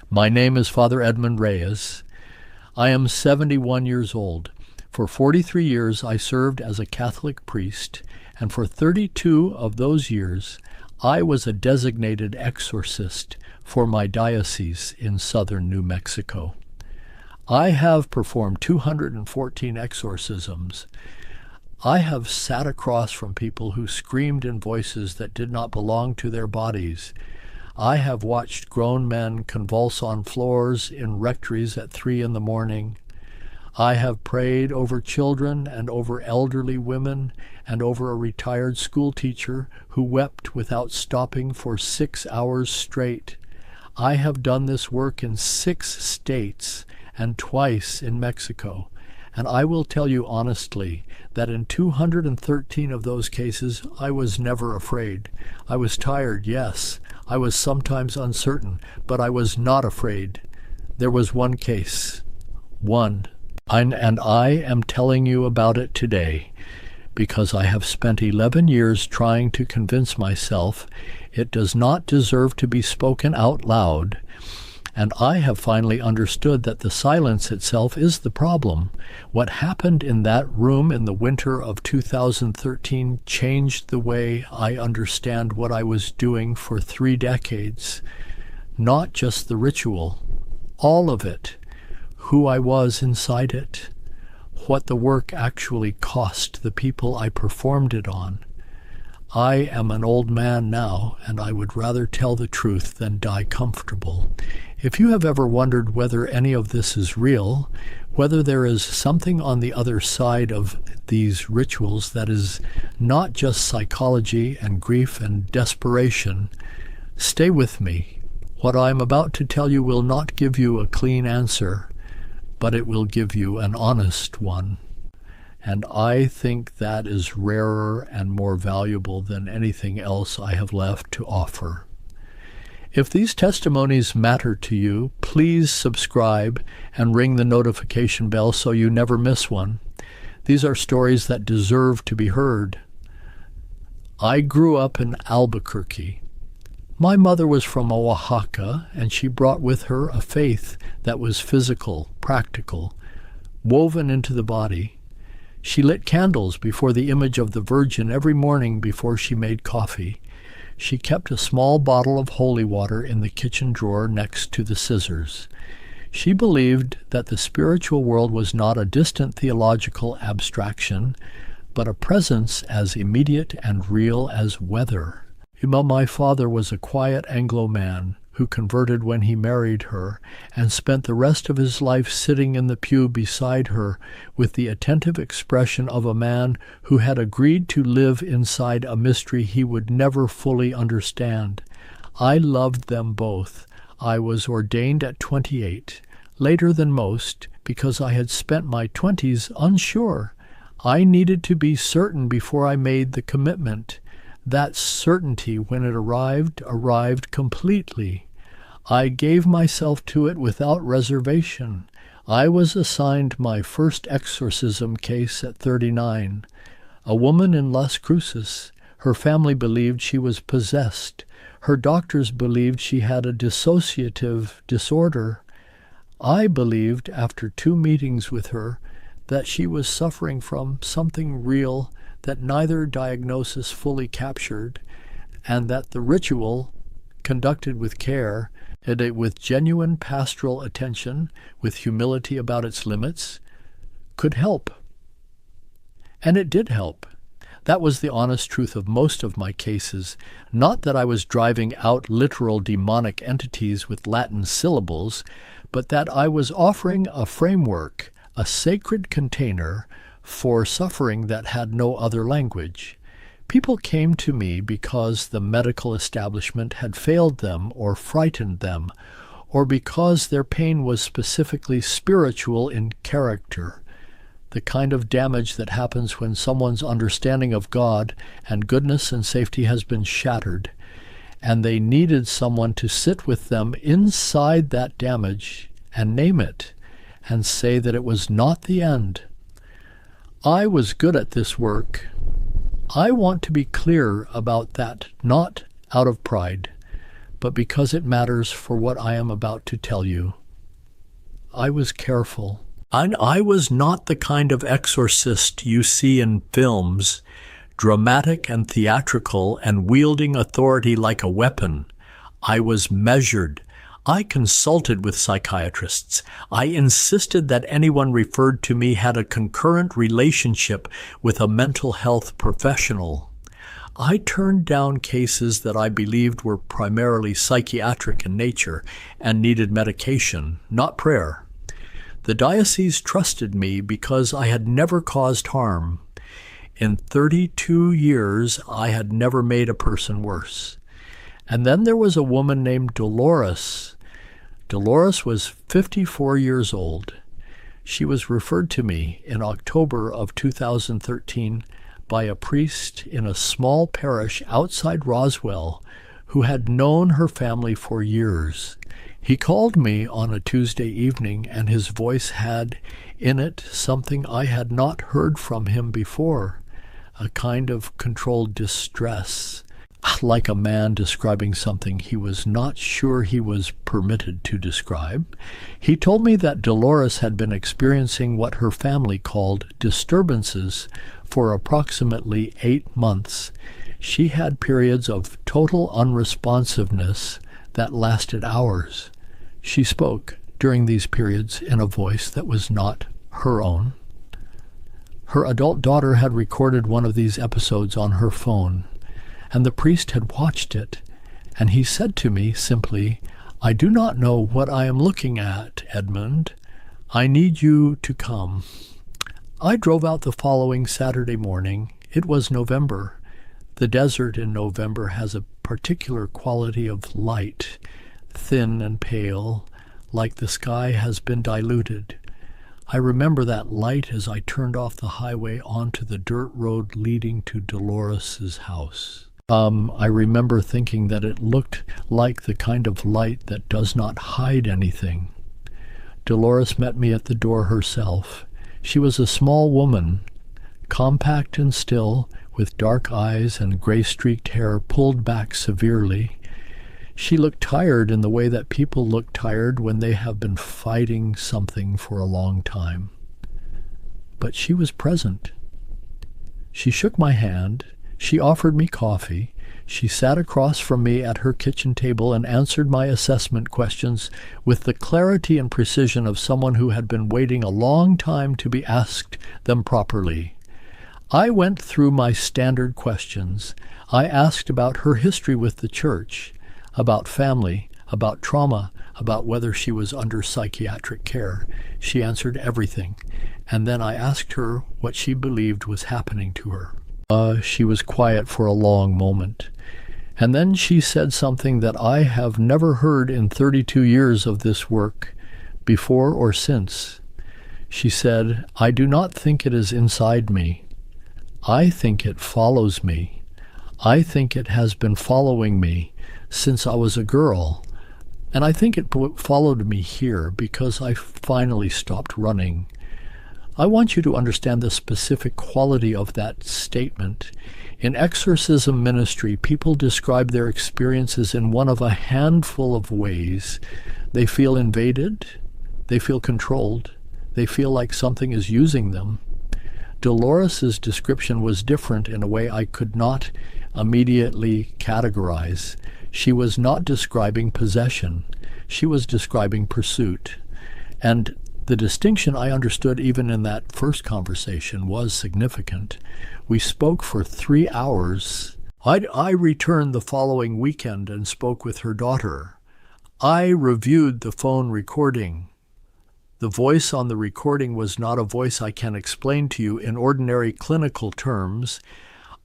My name is Father Edmund Reyes. I am 71 years old. For 43 years I served as a Catholic priest, and for 32 of those years I was a designated exorcist for my diocese in southern New Mexico. I have performed 214 exorcisms. I have sat across from people who screamed in voices that did not belong to their bodies. I have watched grown men convulse on floors in rectories at 3 a.m. I have prayed over children and over elderly women and over a retired school teacher who wept without stopping for 6 hours straight. I have done this work in 6 states and twice in Mexico, and I will tell you honestly that in 213 of those cases I was never afraid. I was tired, yes. I was sometimes uncertain, but I was not afraid. There was one case. One. And I am telling you about it today because I have spent 11 years trying to convince myself it does not deserve to be spoken out loud, and I have finally understood that the silence itself is the problem. What happened in that room in the winter of 2013 changed the way I understand what I was doing for 3 decades. Not just the ritual, all of it, who I was inside it, what the work actually cost the people I performed it on. I am an old man now, and I would rather tell the truth than die comfortable. If you have ever wondered whether any of this is real, whether there is something on the other side of these rituals that is not just psychology and grief and desperation, stay with me. What I am about to tell you will not give you a clean answer, but it will give you an honest one. And I think that is rarer and more valuable than anything else I have left to offer. If these testimonies matter to you, please subscribe and ring the notification bell so you never miss one. These are stories that deserve to be heard. I grew up in Albuquerque. My mother was from Oaxaca, and she brought with her a faith that was physical, practical, woven into the body. She lit candles before the image of the Virgin every morning before she made coffee. She kept a small bottle of holy water in the kitchen drawer next to the scissors. She believed that the spiritual world was not a distant theological abstraction, but a presence as immediate and real as weather. My father was a quiet Anglo man who converted when he married her and spent the rest of his life sitting in the pew beside her with the attentive expression of a man who had agreed to live inside a mystery he would never fully understand. I loved them both. I was ordained at 28, later than most, because I had spent my 20s unsure. I needed to be certain before I made the commitment. That certainty, when it arrived completely. I gave myself to it without reservation. I was assigned my first exorcism case at 39. A woman in Las Cruces. Her family believed she was possessed. Her doctors believed she had a dissociative disorder. I believed, after 2 meetings with her, that she was suffering from something real that neither diagnosis fully captured, and that the ritual, conducted with care, with genuine pastoral attention, with humility about its limits, could help. And it did help. That was the honest truth of most of my cases. Not that I was driving out literal demonic entities with Latin syllables, but that I was offering a framework, a sacred container for suffering that had no other language. People came to me because the medical establishment had failed them or frightened them, or because their pain was specifically spiritual in character, the kind of damage that happens when someone's understanding of God and goodness and safety has been shattered, and they needed someone to sit with them inside that damage and name it, and say that it was not the end. I was good at this work. I want to be clear about that, not out of pride, but because it matters for what I am about to tell you. I was careful. I was not the kind of exorcist you see in films, dramatic and theatrical and wielding authority like a weapon. I was measured. I consulted with psychiatrists. I insisted that anyone referred to me had a concurrent relationship with a mental health professional. I turned down cases that I believed were primarily psychiatric in nature and needed medication, not prayer. The diocese trusted me because I had never caused harm. In 32 years, I had never made a person worse. And then there was a woman named Dolores. Dolores was 54 years old. She was referred to me in October of 2013 by a priest in a small parish outside Roswell who had known her family for years. He called me on a Tuesday evening, and his voice had in it something I had not heard from him before, a kind of controlled distress, like a man describing something he was not sure he was permitted to describe. He told me that Dolores had been experiencing what her family called disturbances for approximately 8 months. She had periods of total unresponsiveness that lasted hours. She spoke during these periods in a voice that was not her own. Her adult daughter had recorded one of these episodes on her phone, and the priest had watched it, and he said to me simply, "I do not know what I am looking at, Edmund. I need you to come." I drove out the following Saturday morning. It was November. The desert in November has a particular quality of light, thin and pale, like the sky has been diluted. I remember that light as I turned off the highway onto the dirt road leading to Dolores's house. I remember thinking that it looked like the kind of light that does not hide anything. Dolores met me at the door herself. She was a small woman, compact and still, with dark eyes and gray-streaked hair pulled back severely. She looked tired in the way that people look tired when they have been fighting something for a long time. But she was present. She shook my hand. She offered me coffee. She sat across from me at her kitchen table and answered my assessment questions with the clarity and precision of someone who had been waiting a long time to be asked them properly. I went through my standard questions. I asked about her history with the church, about family, about trauma, about whether she was under psychiatric care. She answered everything, and then I asked her what she believed was happening to her. She was quiet for a long moment, and then she said something that I have never heard in 32 years of this work, before or since. She said, "I do not think it is inside me. I think it follows me. I think it has been following me since I was a girl, and I think it followed me here because I finally stopped running." I want you to understand the specific quality of that statement. In exorcism ministry, people describe their experiences in one of a handful of ways. They feel invaded, they feel controlled, they feel like something is using them. Dolores's description was different in a way I could not immediately categorize. She was not describing possession. She was describing pursuit. And the distinction I understood even in that first conversation was significant. We spoke for 3 hours. I returned the following weekend and spoke with her daughter. I reviewed the phone recording. The voice on the recording was not a voice I can explain to you in ordinary clinical terms.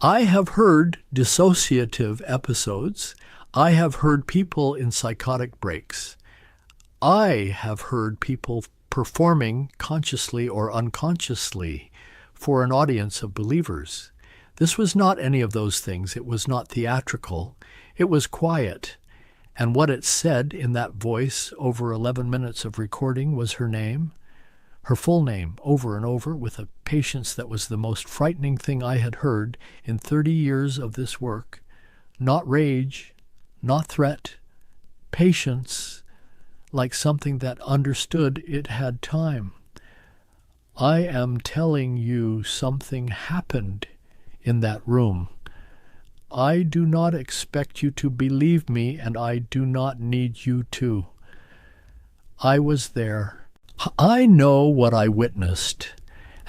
I have heard dissociative episodes. I have heard people in psychotic breaks. I have heard people performing consciously or unconsciously for an audience of believers. This was not any of those things. It was not theatrical. It was quiet. And what it said in that voice over 11 minutes of recording was her name, her full name, over and over, with a patience that was the most frightening thing I had heard in 30 years of this work. Not rage, not threat, patience like something that understood it had time. I am telling you, something happened in that room. I do not expect you to believe me, and I do not need you to. I was there. I know what I witnessed,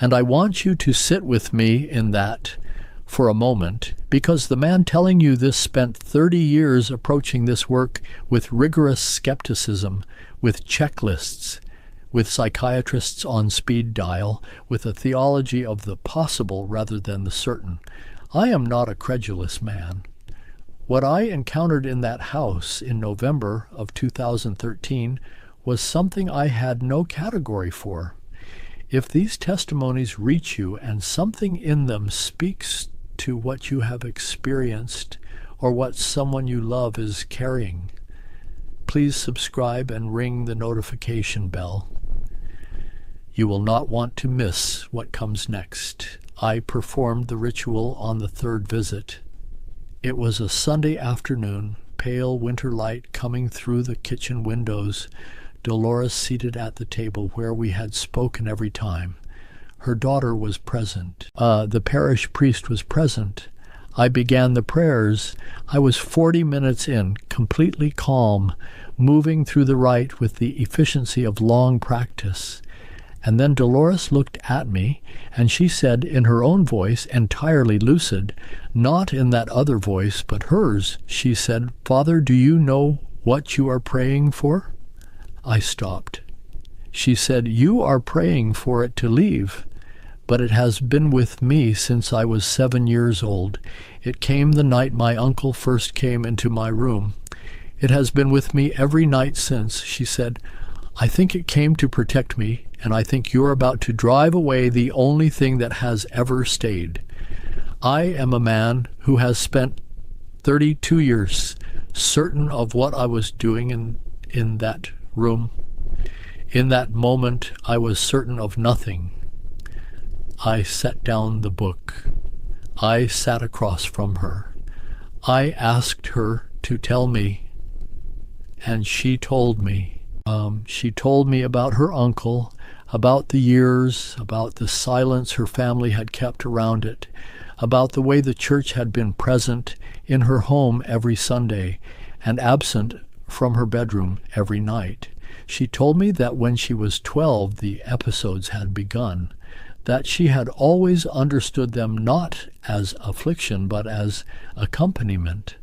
and I want you to sit with me in that for a moment, because the man telling you this spent 30 years approaching this work with rigorous skepticism, with checklists, with psychiatrists on speed dial, with a theology of the possible rather than the certain. I am not a credulous man. What I encountered in that house in November of 2013 was something I had no category for. If these testimonies reach you and something in them speaks to what you have experienced or what someone you love is carrying, please subscribe and ring the notification bell. You will not want to miss what comes next. I performed the ritual on the third visit. It was a Sunday afternoon, pale winter light coming through the kitchen windows, Dolores seated at the table where we had spoken every time. Her daughter was present. The parish priest was present. I began the prayers. I was 40 minutes in, completely calm, moving through the rite with the efficiency of long practice. And then Dolores looked at me, and she said in her own voice, entirely lucid, not in that other voice, but hers, she said, "Father, do you know what you are praying for?" I stopped. She said, "You are praying for it to leave, but it has been with me since I was 7 years old. It came the night my uncle first came into my room. It has been with me every night since," she said. "I think it came to protect me, and I think you're about to drive away the only thing that has ever stayed. I am a man who has spent 32 years certain of what I was doing in that room. In that moment, I was certain of nothing." I set down the book. I sat across from her. I asked her to tell me, and she told me. She told me about her uncle, about the years, about the silence her family had kept around it, about the way the church had been present in her home every Sunday and absent from her bedroom every night. She told me that when she was 12, the episodes had begun, that she had always understood them not as affliction but as accompaniment,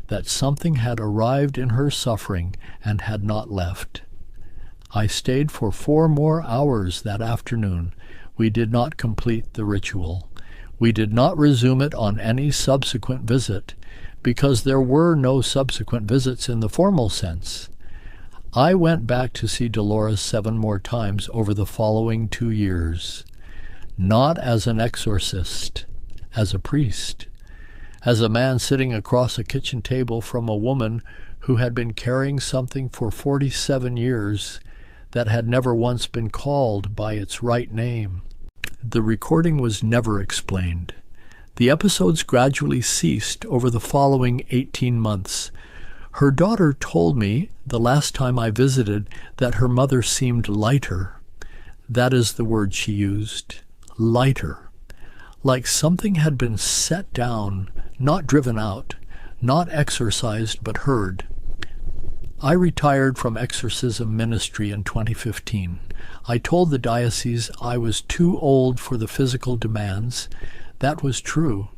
that something had arrived in her suffering and had not left. I stayed for 4 more hours that afternoon. We did not complete the ritual. We did not resume it on any subsequent visit, because there were no subsequent visits in the formal sense. I went back to see Dolores 7 more times over the following 2 years, not as an exorcist, as a priest, as a man sitting across a kitchen table from a woman who had been carrying something for 47 years that had never once been called by its right name. The recording was never explained. The episodes gradually ceased over the following 18 months. Her daughter told me the last time I visited that her mother seemed lighter. That is the word she used, lighter. Like something had been set down, not driven out, not exorcised but heard. I retired from exorcism ministry in 2015. I told the diocese I was too old for the physical demands. That was true.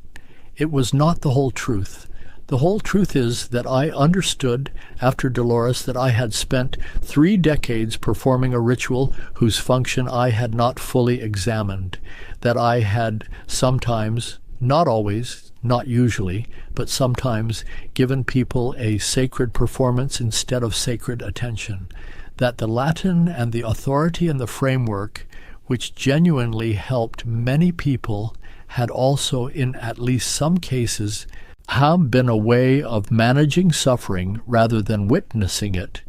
It was not the whole truth. The whole truth is that I understood after Dolores that I had spent 3 decades performing a ritual whose function I had not fully examined, that I had sometimes, not always, not usually, but sometimes given people a sacred performance instead of sacred attention, that the Latin and the authority and the framework, which genuinely helped many people, had also, in at least some cases, have been a way of managing suffering rather than witnessing it,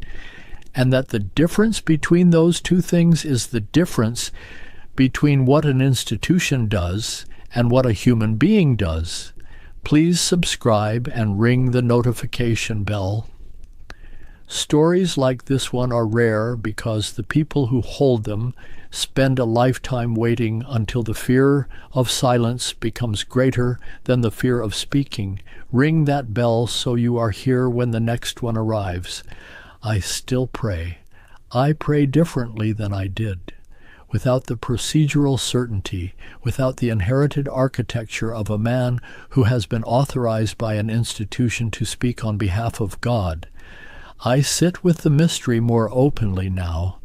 and that the difference between those two things is the difference between what an institution does and what a human being does. Please subscribe and ring the notification bell Stories like this one are rare because the people who hold them spend a lifetime waiting until the fear of silence becomes greater than the fear of speaking. Ring that bell so you are here when the next one arrives. I still pray. I pray differently than I did. Without the procedural certainty, without the inherited architecture of a man who has been authorized by an institution to speak on behalf of God. I sit with the mystery more openly now.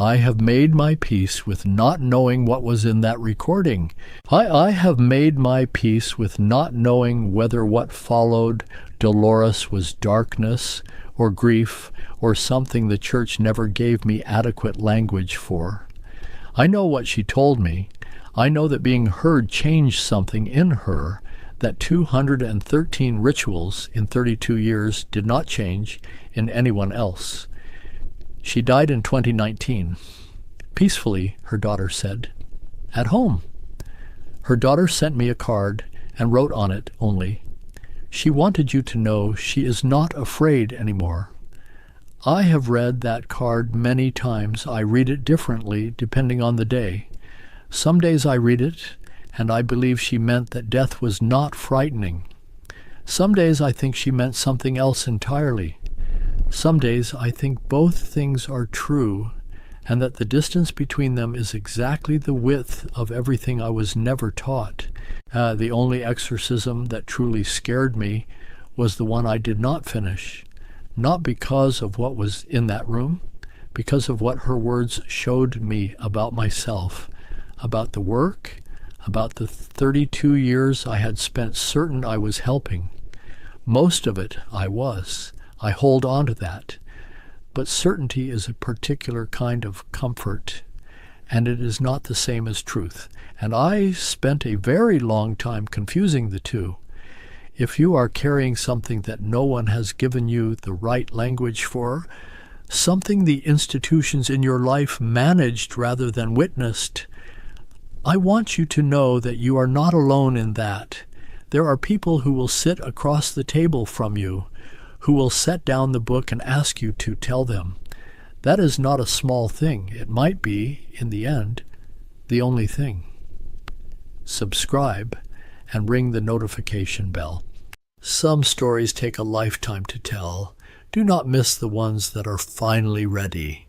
I have made my peace with not knowing what was in that recording. I have made my peace with not knowing whether what followed Dolores was darkness or grief or something the church never gave me adequate language for. I know what she told me. I know that being heard changed something in her that 213 rituals in 32 years did not change in anyone else. She died in 2019. Peacefully, her daughter said. At home. Her daughter sent me a card and wrote on it only, "She wanted you to know she is not afraid anymore." I have read that card many times. I read it differently depending on the day. Some days I read it, and I believe she meant that death was not frightening. Some days I think she meant something else entirely. Some days I think both things are true, and that the distance between them is exactly the width of everything I was never taught. The only exorcism that truly scared me was the one I did not finish, not because of what was in that room, because of what her words showed me about myself, about the work, about the 32 years I had spent certain I was helping. Most of it I was. I hold on to that. But certainty is a particular kind of comfort, and it is not the same as truth. And I spent a very long time confusing the two. If you are carrying something that no one has given you the right language for, something the institutions in your life managed rather than witnessed, I want you to know that you are not alone in that. There are people who will sit across the table from you, who will set down the book and ask you to tell them. That is not a small thing. It might be, in the end, the only thing. Subscribe and ring the notification bell. Some stories take a lifetime to tell. Do not miss the ones that are finally ready.